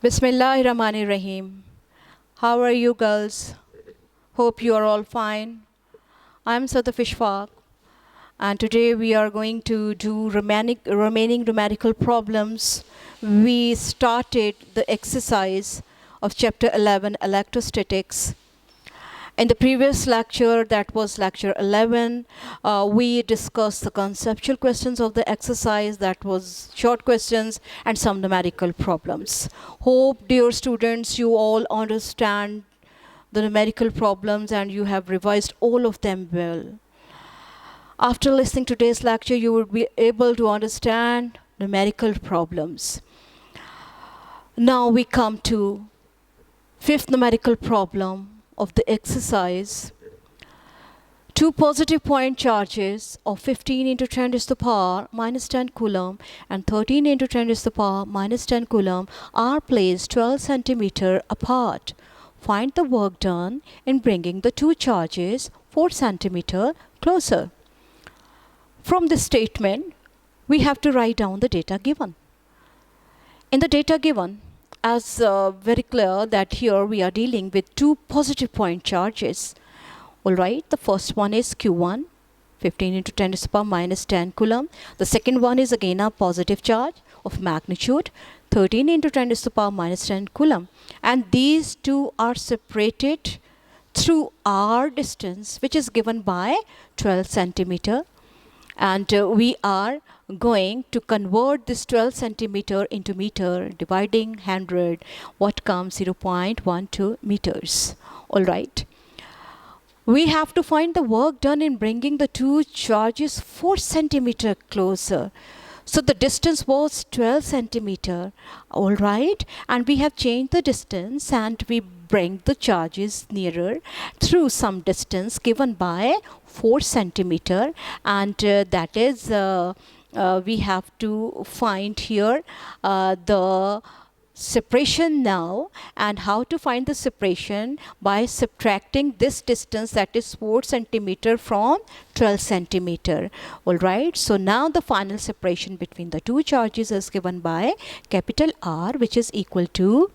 Bismillahirrahmanirrahim. How are you girls? Hope you are all fine. I'm Sada Fishfaq, and today we are going to do remaining numerical problems. We started the exercise of chapter 11, electrostatics. In the previous lecture, that was lecture 11, we discussed the conceptual questions of the exercise, that was short questions and some numerical problems. Hope, dear students, you all understand the numerical problems and you have revised all of them well. After listening to today's lecture, you will be able to understand numerical problems. Now we come to fifth numerical problem of the exercise. Two positive point charges of 15 into 10 to the power minus 10 coulomb and 13 into 10 to the power minus 10 coulomb are placed 12 centimeter apart. Find the work done in bringing the two charges 4 centimeter closer. From this statement, we have to write down the data given. In the data given, as very clear that here we are dealing with two positive point charges. Alright, the first one is Q1, 15 into 10 to the power minus 10 coulomb. The second one is again a positive charge of magnitude 13 into 10 to the power minus 10 coulomb. And these two are separated through r distance, which is given by 12 centimeter. And we are going to convert this 12 centimeter into meter, dividing 100, what comes 0.12 meters. All right. We have to find the work done in bringing the two charges 4 centimeter closer. So the distance was 12 centimeter, all right, and we have changed the distance and we bring the charges nearer through some distance given by 4 centimeter, and that is we have to find here the separation now, and how to find the separation by subtracting this distance, that is 4 centimeter from 12 centimeter. Alright, so now the final separation between the two charges is given by capital R, which is equal to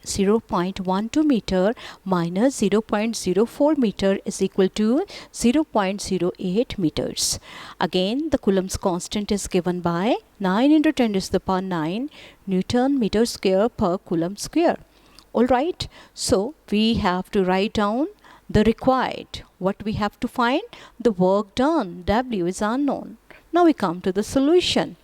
0.12 meter minus 0.04 meter is equal to 0.08 meters. Again, the Coulomb's constant is given by 9 into 10 to the power 9 Newton meter square per Coulomb square. Alright, so we have to write down the required. What we have to find? The work done. W is unknown. Now we come to the solution.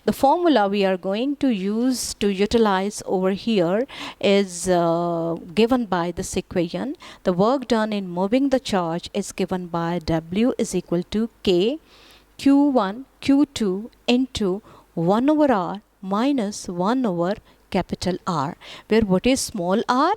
The formula we are going to use to utilize over here is given by this equation. The work done in moving the charge is given by W is equal to K Q1 Q2 into 1 over R minus 1 over capital R, where what is small r?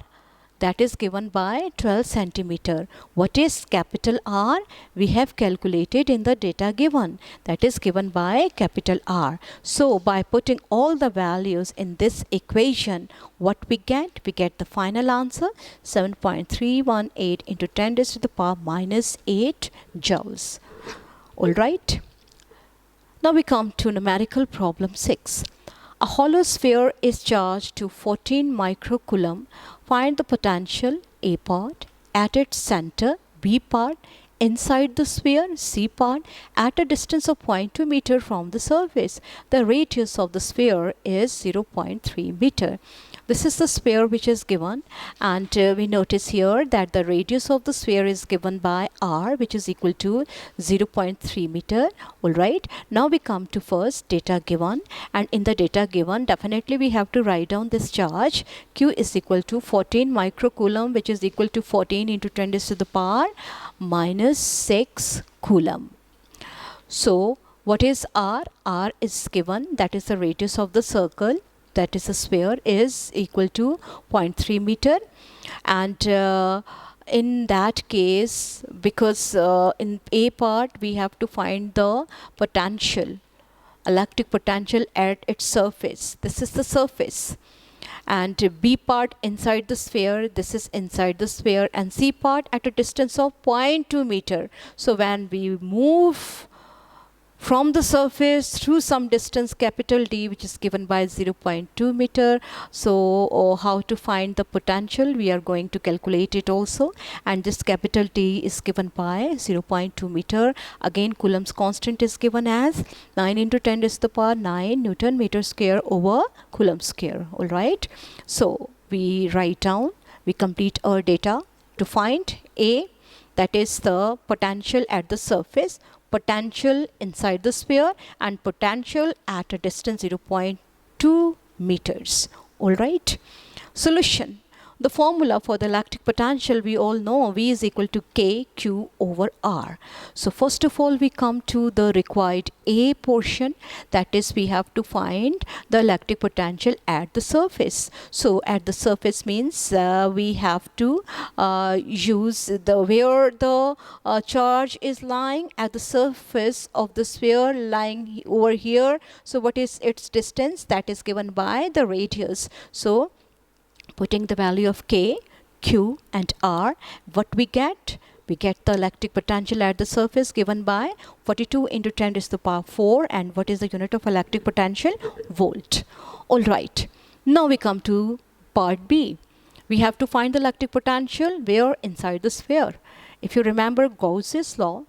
That is given by 12 centimeter. What is capital R? We have calculated in the data given. That is given by capital R. So by putting all the values in this equation, what we get? We get the final answer 7.318 into 10 raised to the power minus 8 joules. Alright. Now we come to numerical problem 6. A hollow sphere is charged to 14 microcoulomb. Find the potential A part at its center, B part inside the sphere, C part at a distance of 0.2 meter from the surface. The radius of the sphere is 0.3 meter. This is the sphere which is given, and we notice here that the radius of the sphere is given by r, which is equal to 0.3 meter. Alright, now we come to first data given, and in the data given definitely we have to write down this charge. Q is equal to 14 microcoulomb, which is equal to 14 into 10 raised to the power minus 6 coulomb. So what is r? R is given, that is the radius of the circle, that is a sphere, is equal to 0.3 meter, and in that case, because in A part we have to find the potential, electric potential at its surface. This is the surface. And B part inside the sphere, this is inside the sphere, and C part at a distance of 0.2 meter. So when we move from the surface through some distance capital D, which is given by 0.2 meter. So how to find the potential? We are going to calculate it also, and this capital T is given by 0.2 meter. Again, Coulomb's constant is given as 9 into 10 is the power 9 Newton meter square over Coulomb square. All right. So we write down, we complete our data to find A, that is the potential at the surface, potential inside the sphere, and potential at a distance 0.2 meters. All right. Solution. The formula for the electric potential we all know, V is equal to KQ over R. So first of all, we come to the required A portion, that is we have to find the electric potential at the surface. So at the surface means we have to use the where the charge is lying at the surface of the sphere lying over here. So what is its distance? That is given by the radius. So putting the value of K, Q and R, what we get? We get the electric potential at the surface given by 42 into 10 to the power 4. And what is the unit of electric potential? Volt. All right. Now we come to part B. We have to find the electric potential where? Inside the sphere. If you remember Gauss's law,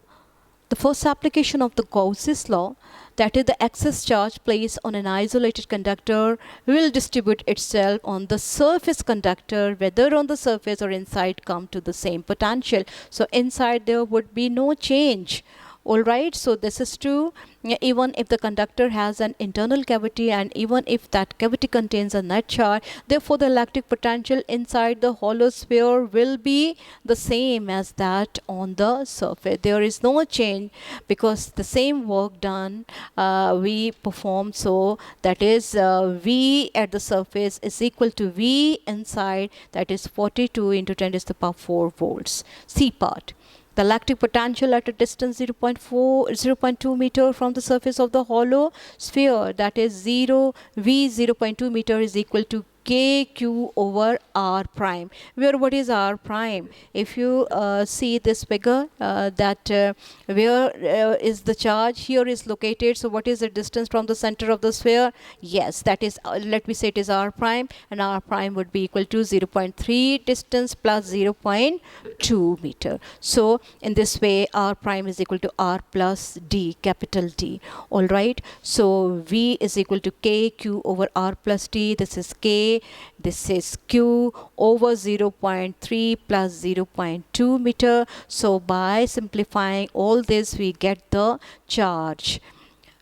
the first application of the Gauss's law, that is the excess charge placed on an isolated conductor will distribute itself on the surface conductor, whether on the surface or inside, come to the same potential. So inside there would be no change. All right, so this is true even if the conductor has an internal cavity and even if that cavity contains a net charge. Therefore, the electric potential inside the hollow sphere will be the same as that on the surface. There is no change because the same work done we perform. So that is V at the surface is equal to V inside, that is 42 into 10 to the power 4 volts. C part. The electric potential at a distance 0.2 meter from the surface of the hollow sphere, that is V 0.2 meter is equal to KQ over R prime, where what is R prime? If you see this figure that where is the charge here is located, so what is the distance from the center of the sphere? Yes, that is let me say it is R prime, and R prime would be equal to 0.3 distance plus 0.2 meter. So in this way R prime is equal to R plus D, capital D. All right, so V is equal to KQ over R plus D. This is K, this is Q over 0.3 plus 0.2 meter. So by simplifying all this, we get the charge,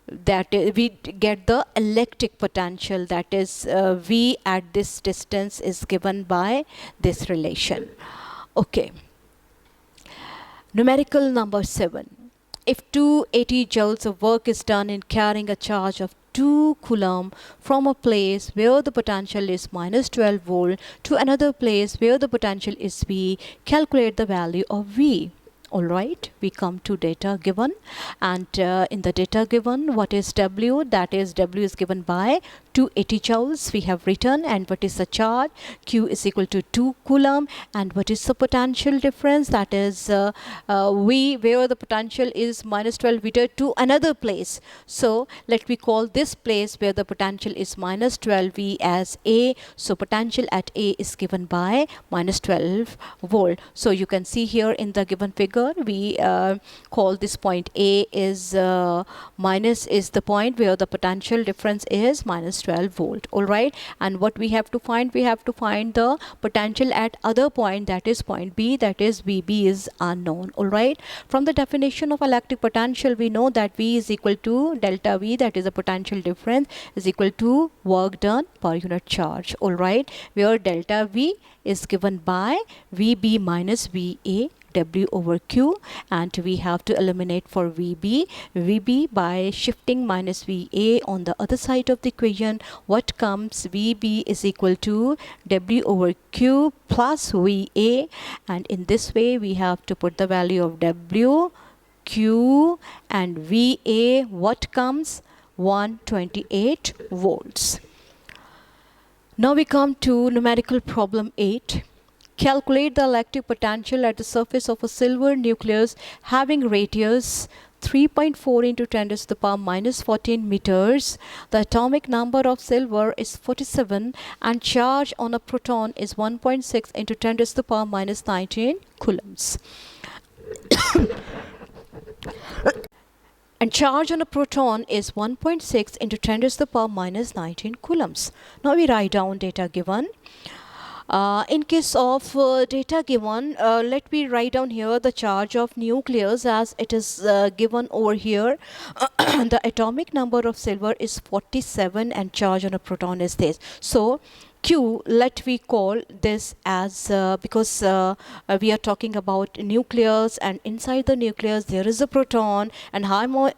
that we get the electric potential, that is V at this distance is given by this relation. Okay. Numerical number 7. If 280 joules of work is done in carrying a charge of 2 coulomb from a place where the potential is minus 12 volt to another place where the potential is V, calculate the value of V. All right, we come to data given, and in the data given, what is W? That is W is given by 280 joules we have written, and what is the charge? Q is equal to 2 coulomb, and what is the potential difference? That is V, where the potential is minus 12 meter to another place. So let me call this place where the potential is minus 12 V as A. So potential at A is given by minus 12 volt. So you can see here in the given figure, we call this point A is minus is the point where the potential difference is minus 12 volt. All right, and what we have to find? We have to find the potential at other point, that is point B, that is VB is unknown. All right, from the definition of electric potential, we know that V is equal to delta V, that is a potential difference, is equal to work done per unit charge. All right, where delta V is given by VB minus VA, W over Q, and we have to eliminate for VB by shifting minus VA on the other side of the equation. What comes? VB is equal to W over Q plus VA, and in this way we have to put the value of W, Q and VA. What comes? 128 volts. Now we come to numerical problem 8. Calculate the electric potential at the surface of a silver nucleus having radius 3.4 into 10 raised to the power minus 14 meters. The atomic number of silver is 47 and charge on a proton is 1.6 into 10 raised to the power minus 19 coulombs. And charge on a proton is 1.6 into 10 raised to the power minus 19 coulombs. Now we write down data given. In case of data given, let me write down here the charge of nucleus as it is given over here. The atomic number of silver is 47 and charge on a proton is this. So Q, let we call this as because we are talking about nucleus, and inside the nucleus there is a proton, and how more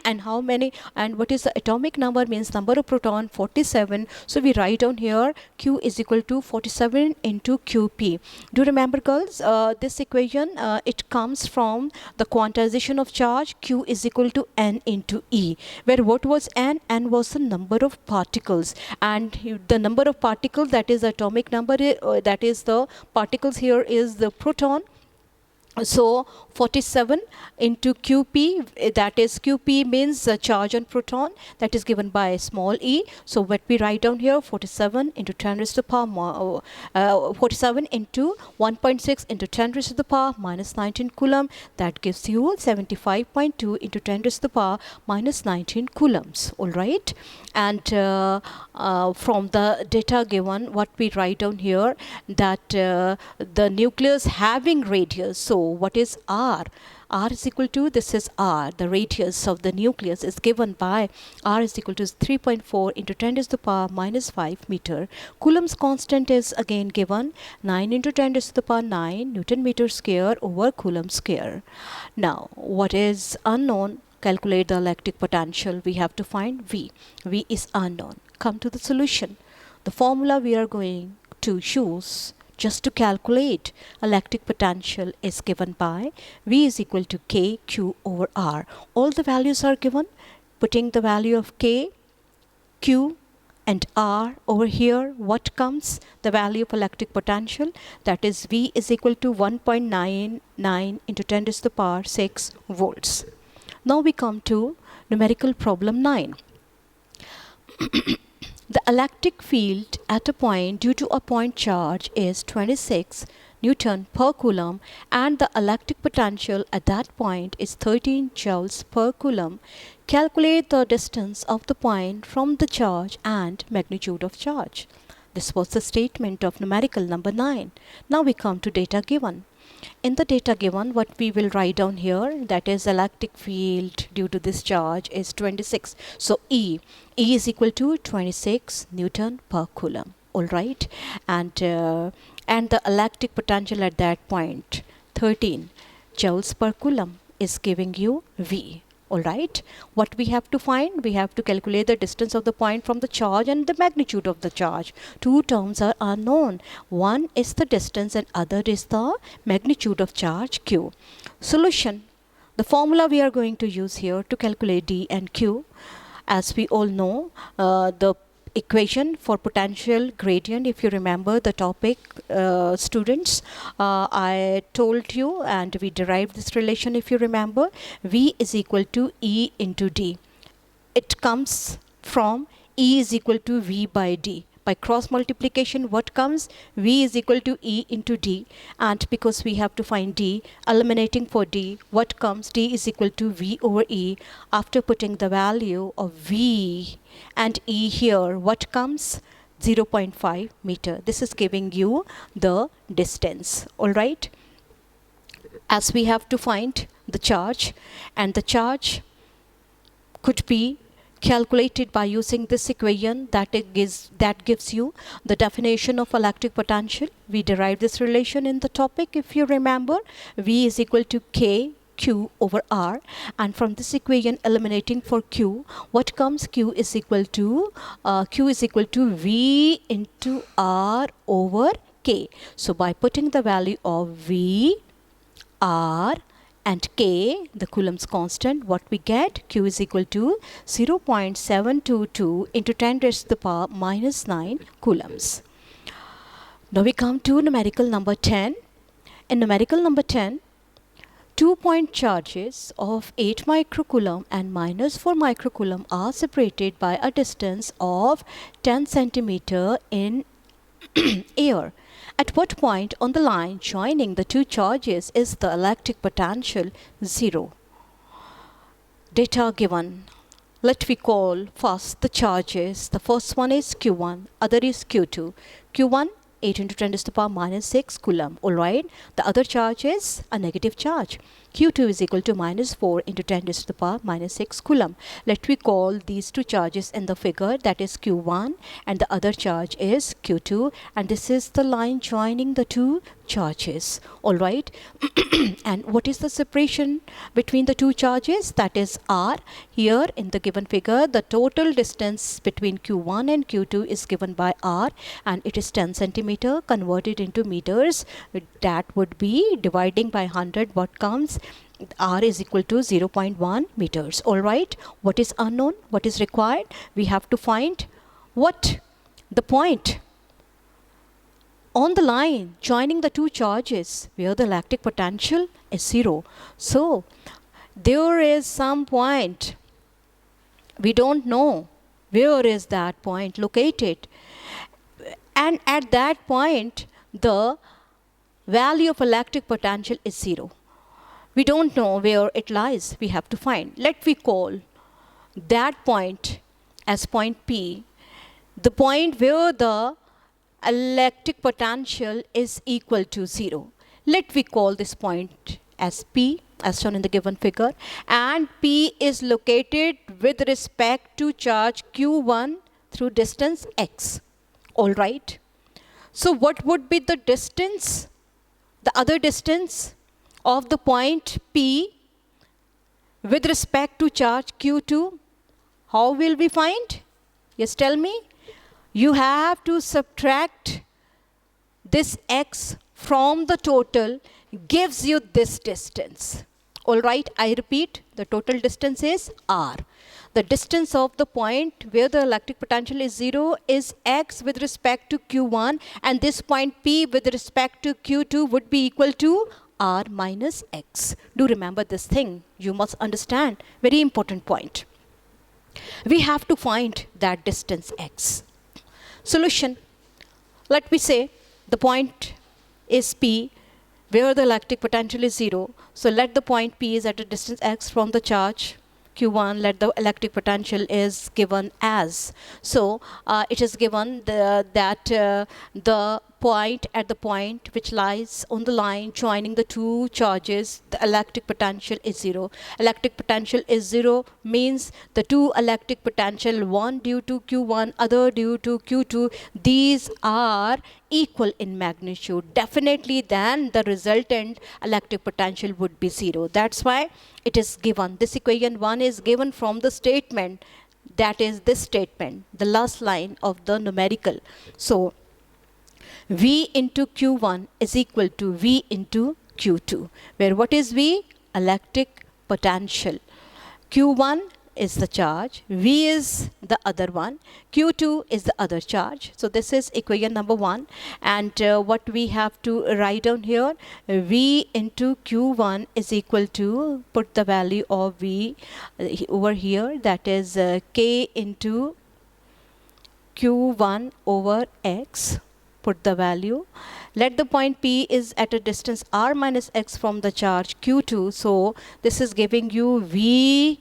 and how many, and what is the atomic number means number of proton 47. So we write down here Q is equal to 47 into QP. Do you remember, girls, this equation it comes from the quantization of charge. Q is equal to N into E, where what was N? N was the number of particles, and the number of particles, that is atomic number, that is the particles here is the proton. So 47 into QP, that is QP means charge on proton, that is given by small e. So what we write down here, 47 into 10 raised to the power 47 into 1.6 into 10 raised to the power minus 19 coulomb, that gives you 75.2 into 10 raised to the power minus 19 coulombs. All right, and from the data given, what we write down here, that the nucleus having radius. So what is R? R is equal to, this is R, the radius of the nucleus is given by R is equal to 3.4 into 10 raised to the power minus 5 meter. Coulomb's constant is again given 9 into 10 raised to the power 9 Newton meter square over Coulomb square. Now what is unknown? Calculate the electric potential. We have to find V. V is unknown. Come to the solution. The formula we are going to choose just to calculate electric potential is given by V is equal to K Q over R. All the values are given. Putting the value of K, Q and R over here, what comes? The value of electric potential, that is V is equal to 1.99 into 10 raised to the power 6 volts. Now we come to numerical problem 9. The electric field at a point due to a point charge is 26 Newton per coulomb, and the electric potential at that point is 13 joules per coulomb. Calculate the distance of the point from the charge and magnitude of charge. This was the statement of numerical number 9. Now we come to data given. In the data given, what we will write down here, that is electric field due to this charge is 26. So E is equal to 26 Newton per coulomb. All right, and the electric potential at that point 13 joules per coulomb is giving you V. All right, what we have to find? We have to calculate the distance of the point from the charge and the magnitude of the charge. Two terms are unknown. One is the distance and other is the magnitude of charge Q. Solution. The formula we are going to use here to calculate D and Q. As we all know, the equation for potential gradient, if you remember the topic, students, I told you and we derived this relation. If you remember, V is equal to E into D. It comes from E is equal to V by D. By cross multiplication, what comes? V is equal to E into D, and because we have to find D, eliminating for D, what comes? D is equal to V over E. After putting the value of V and E here, what comes? 0.5 meter. This is giving you the distance. All right, as we have to find the charge, and the charge could be calculated by using this equation, that gives you the definition of electric potential. We derived this relation in the topic, if you remember. V is equal to K Q over R, and from this equation eliminating for Q, what comes? Q is equal to V into R over K. So by putting the value of V, R and K, the Coulomb's constant, what we get? Q is equal to 0.722 into 10 raised to the power minus 9 coulombs. Now we come to numerical number 10. In numerical number 10, 2-point charges of 8 microcoulomb and minus 4 microcoulomb are separated by a distance of 10 centimeter in air. At what point on the line joining the two charges is the electric potential 0? Data given. Let we call first the charges. The first one is Q1, other is Q2. Q1, 8 into 10 to the power minus 6 coulomb. Alright, the other charge is a negative charge. Q2 is equal to minus 4 into 10 to the power minus 6 coulomb. Let we call these two charges in the figure, that is Q1 and the other charge is Q2, and this is the line joining the two charges. Alright, and what is the separation between the two charges? That is R. Here in the given figure, the total distance between Q1 and Q2 is given by R, and it is 10 centimeter converted into meters. That would be dividing by 100. What comes? R is equal to 0.1 meters. Alright, what is unknown? What is required? We have to find what? The point on the line joining the two charges where the electric potential is 0. So there is some point. We don't know where is that point located. And at that point, the value of electric potential is 0. We don't know where it lies. We have to find. Let we call that point as point P, the point where the electric potential is equal to 0. Let we call this point as P, as shown in the given figure, and P is located with respect to charge Q1 through distance x. Alright, so what would be the distance, the other distance of the point P with respect to charge Q2? How will we find? Yes, tell me. You have to subtract this x from the total, gives you this distance. Alright, I repeat, the total distance is R. The distance of the point where the electric potential is 0 is x with respect to Q1, and this point P with respect to Q2 would be equal to R minus x. Do remember this thing. You must understand. Very important point. We have to find that distance x. Solution. Let me say the point is P where the electric potential is 0. So let the point P is at a distance x from the charge Q1. Let the electric potential is given as. So it is given that the point at the point which lies on the line joining the two charges, the electric potential is 0. Electric potential is 0 means the two electric potential, one due to Q1, other due to Q2, these are equal in magnitude. Definitely then the resultant electric potential would be 0. That's why it is given. This equation 1 is given from the statement, that is this statement, the last line of the numerical. So V into Q1 is equal to V into Q2, where what is V? Electric potential. Q1 is the charge, V is the other one, Q2 is the other charge. So this is equation number 1, and what we have to write down here, V into Q1 is equal to, put the value of V over here, that is K into Q1 over X. Put the value. Let the point P is at a distance R minus X from the charge Q2. So this is giving you V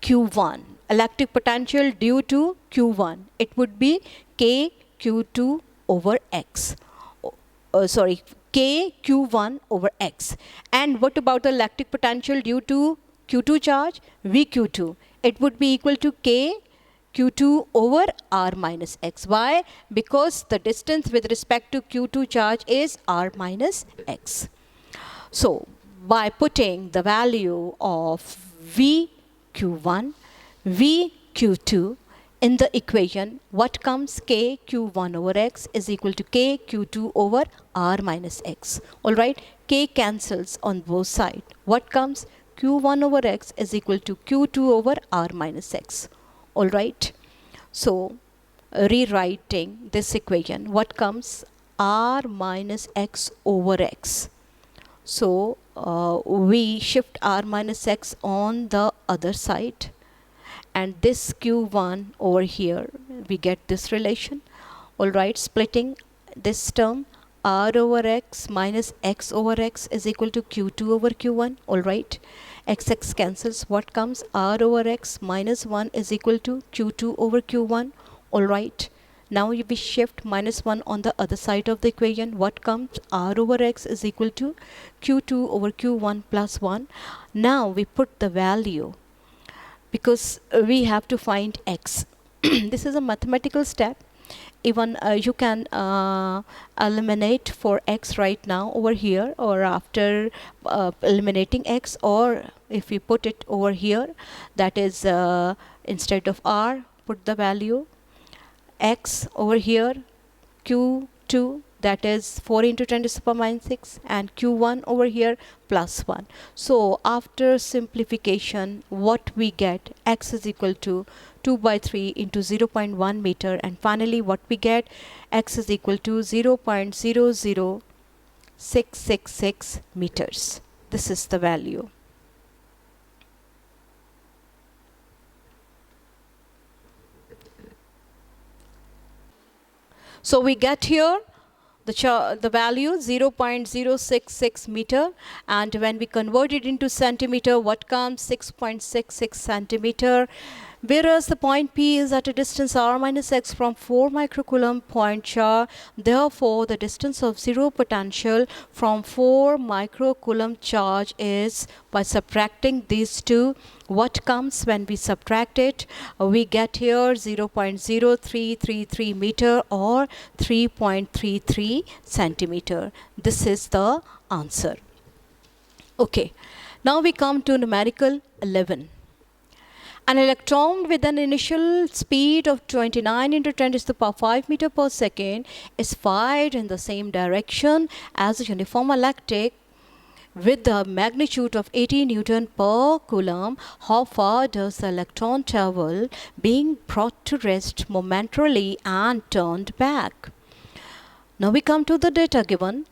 Q1. Electric potential due to Q1. It would be K Q2 over X. K Q1 over X. And what about the electric potential due to Q2 charge? V Q2. It would be equal to K Q2 over R minus X. Why? Because the distance with respect to Q2 charge is R minus X. So by putting the value of V Q1, V Q2 in the equation, what comes? K Q1 over X is equal to K Q2 over R minus X. Alright, K cancels on both sides. What comes? Q1 over X is equal to Q2 over R minus X. Alright, so rewriting this equation, what comes? R minus X over X. So we shift r minus x on the other side, and this q1 over here, we get this relation. All right, splitting this term, r over x minus x over x is equal to q2 over q1. All right, x cancels. What comes? R over x minus 1 is equal to q2 over q1. All right, now we shift minus 1 on the other side of the equation. What comes? R over x is equal to q2 over q1 plus 1. Now we put the value, because we have to find x. This is a mathematical step. Even you can eliminate for x right now over here, or after eliminating x, or if we put it over here, that is instead of r, put the value x over here, q2, that is 4 into 10 to the power minus 6, and q1 over here plus 1. So after simplification, what we get? X is equal to 2 by 3 into 0.1 meter, and finally what we get? X is equal to 0.00666 meters. This is the value. So we get here the value 0.066 meter, and when we convert it into centimeter, what comes? 6.66 centimeter. Whereas the point P is at a distance r minus x from 4 microcoulomb point charge. Therefore, the distance of zero potential from 4 microcoulomb charge is, by subtracting these two, what comes when we subtract it? We get here 0.0333 meter or 3.33 centimeter. This is the answer. Okay, now we come to numerical 11. An electron with an initial speed of 29 into 10 to the power 5 meter per second is fired in the same direction as a uniform electric with the magnitude of 80 Newton per coulomb. How far does the electron travel, being brought to rest momentarily and turned back? Now we come to the data given.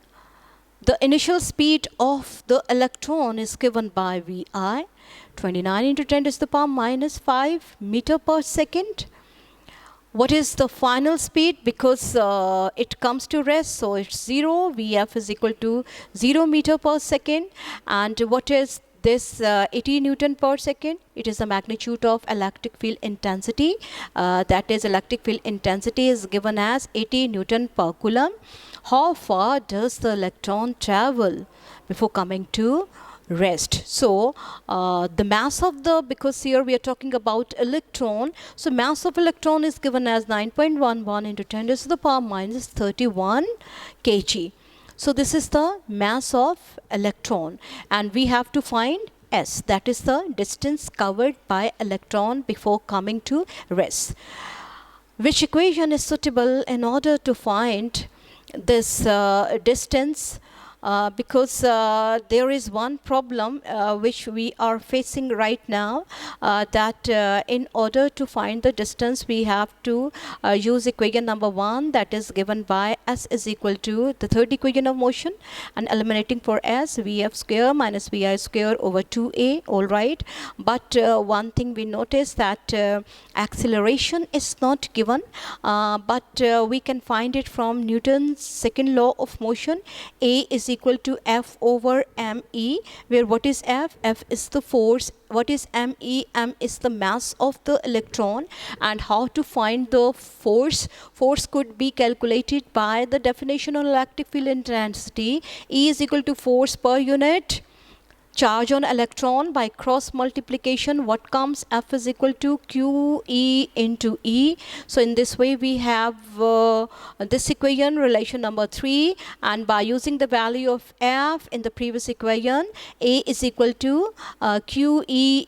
The initial speed of the electron is given by Vi, 29 into 10 to the power minus 5 meter per second. What is the final speed? Because it comes to rest, so it's 0. Vf is equal to 0 meter per second. And what is this 80 Newton per second? It is the magnitude of electric field intensity. That is, electric field intensity is given as 80 Newton per coulomb. How far does the electron travel before coming to rest? So the mass of the, because here we are talking about electron, so mass of electron is given as 9.11 into 10 to the power minus 31 kg. So this is the mass of electron, and we have to find S, that is the distance covered by electron before coming to rest. Which equation is suitable in order to find this distance? Because there is one problem which we are facing right now, that in order to find the distance, we have to use equation number 1, that is given by S is equal to the third equation of motion, and eliminating for S, Vf square minus Vi square over 2a. All right, but one thing we notice, that acceleration is not given, but we can find it from Newton's second law of motion. A is equal to F over me, where what is F? F is the force. What is me? M is the mass of the electron. And how to find the force? Force could be calculated by the definition of electric field intensity. E is equal to force per unit charge on electron by cross multiplication. What comes? F is equal to QE into E. So in this way we have this equation, relation number 3, and by using the value of F in the previous equation, A is equal to QE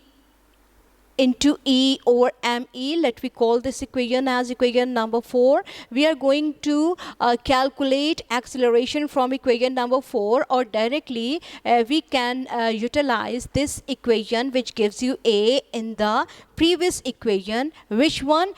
into E over ME. Let me call this equation as equation number 4. We are going to calculate acceleration from equation number 4, or directly we can utilize this equation which gives you A in the previous equation. Which one?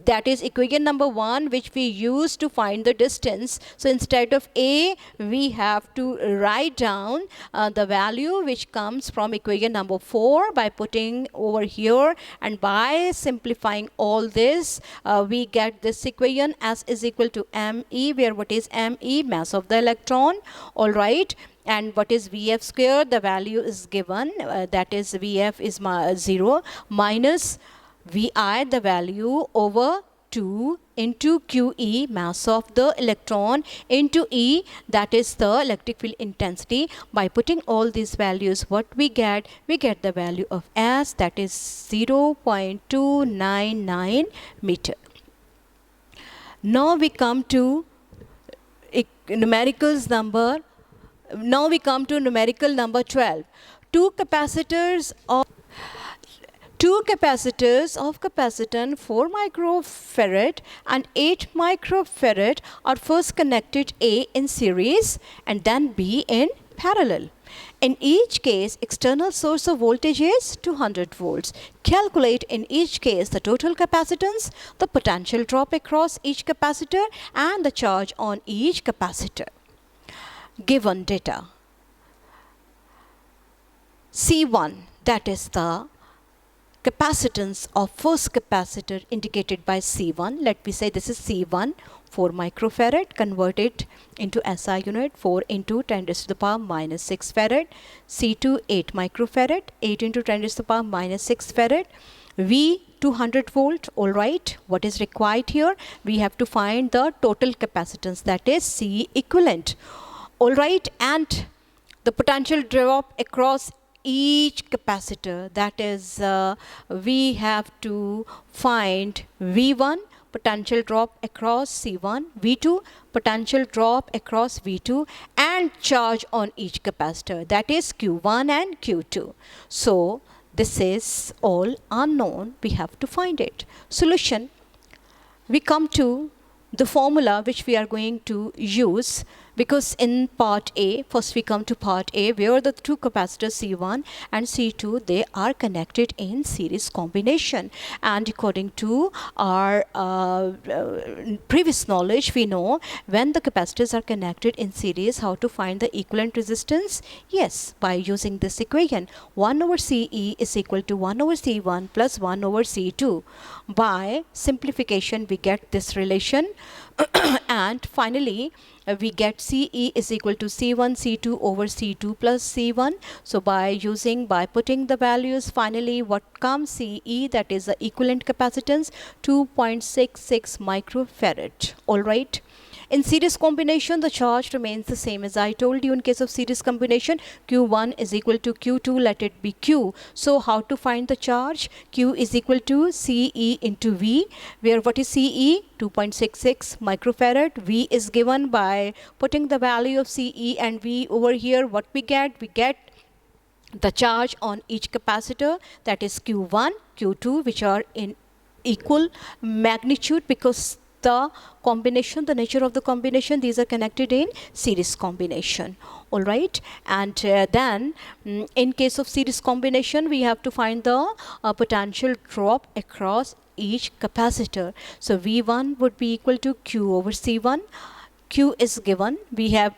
That is equation number 1, which we use to find the distance. So instead of A, we have to write down the value which comes from equation number 4 by putting over here, and by simplifying all this we get this equation as is equal to ME, where what is ME? Mass of the electron. All right. And what is Vf square? The value is given, that is Vf is 0 minus Vi, the value, over 2 into QE, mass of the electron, into E, that is the electric field intensity. By putting all these values, what we get the value of S, that is 0.299 meter. Now we come to numerical number 12. Two capacitors of capacitance 4 microfarad and 8 microfarad are first connected A in series and then B in parallel. In each case, external source of voltage is 200 volts. Calculate in each case the total capacitance, the potential drop across each capacitor, and the charge on each capacitor. Given data. C1, that is the capacitance of first capacitor indicated by C1. Let me say this is C1, 4 microfarad, converted into SI unit, 4 into 10 raised to the power minus 6 farad. C2, 8 microfarad, 8 into 10 raised to the power minus 6 farad. V, 200 volt. All right. What is required here? We have to find the total capacitance, that is C equivalent. All right. And the potential drop across each capacitor, that is we have to find V1, potential drop across C1, V2, potential drop across V2, and charge on each capacitor, that is Q1 and Q2. So this is all unknown, we have to find it. Solution. We come to the formula which we are going to use, because in part A, first we come to part A, where the two capacitors C1 and C2, they are connected in series combination. And according to our previous knowledge, we know when the capacitors are connected in series, how to find the equivalent resistance? Yes, by using this equation. 1 over CE is equal to 1 over C1 plus 1 over C2. By simplification, we get this relation. And finally, we get CE is equal to C1 C2 over C2 plus C1. So by putting the values, finally what comes? CE, that is the equivalent capacitance, 2.66 microfarad. All right. In series combination, the charge remains the same. As I told you, in case of series combination, Q1 is equal to Q2, let it be Q. So how to find the charge? Q is equal to CE into V, where what is CE? 2.66 microfarad. V is given by putting the value of CE and V over here. What we get? We get the charge on each capacitor, that is Q1, Q2, which are in equal magnitude, because the nature of the combination, these are connected in series combination. All right. And then in case of series combination, we have to find the potential drop across each capacitor. So V1 would be equal to Q over C1. Q is given, we have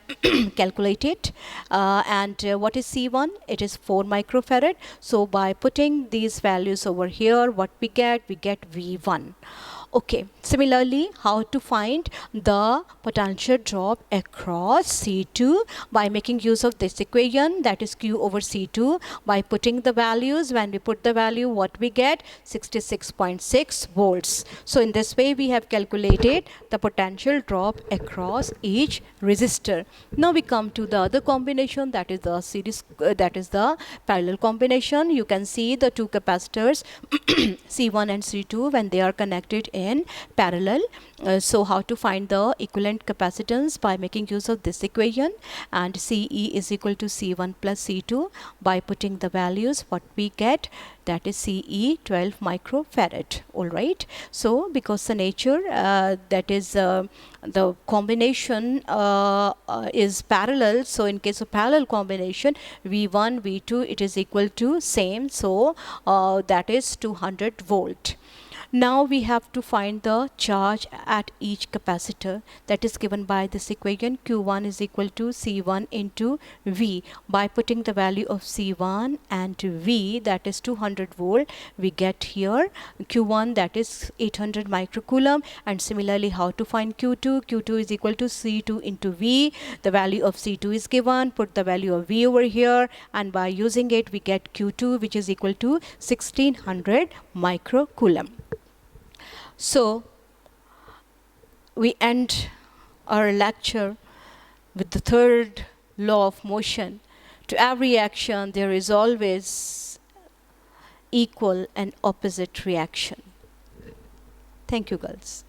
calculated, and what is C1? It is 4 microfarad. So by putting these values over here, what we get V1. Okay, similarly, how to find the potential drop across C2? By making use of this equation, that is Q over C2. By putting the values, when we put the value, what we get? 66.6 volts. So in this way, we have calculated the potential drop across each resistor. Now we come to the other combination, that is the series, that is the parallel combination. You can see the two capacitors C1 and C2 when they are connected in in parallel. So how to find the equivalent capacitance? By making use of this equation, and Ce is equal to C1 plus C2. By putting the values, what we get, that is Ce 12 microfarad. All right. So because the nature that is the combination is parallel, so in case of parallel combination, V1 V2 it is equal to same, so that is 200 volt. Now we have to find the charge at each capacitor, that is given by this equation. Q1 is equal to C1 into V. By putting the value of C1 and V, that is 200 volt, we get here Q1, that is 800 microcoulomb. And similarly, how to find Q2? Q2 is equal to C2 into V. The value of C2 is given, put the value of V over here, and by using it we get Q2, which is equal to 1600 microcoulomb. So we end our lecture with the third law of motion. To every action there is always equal and opposite reaction. Thank you, girls.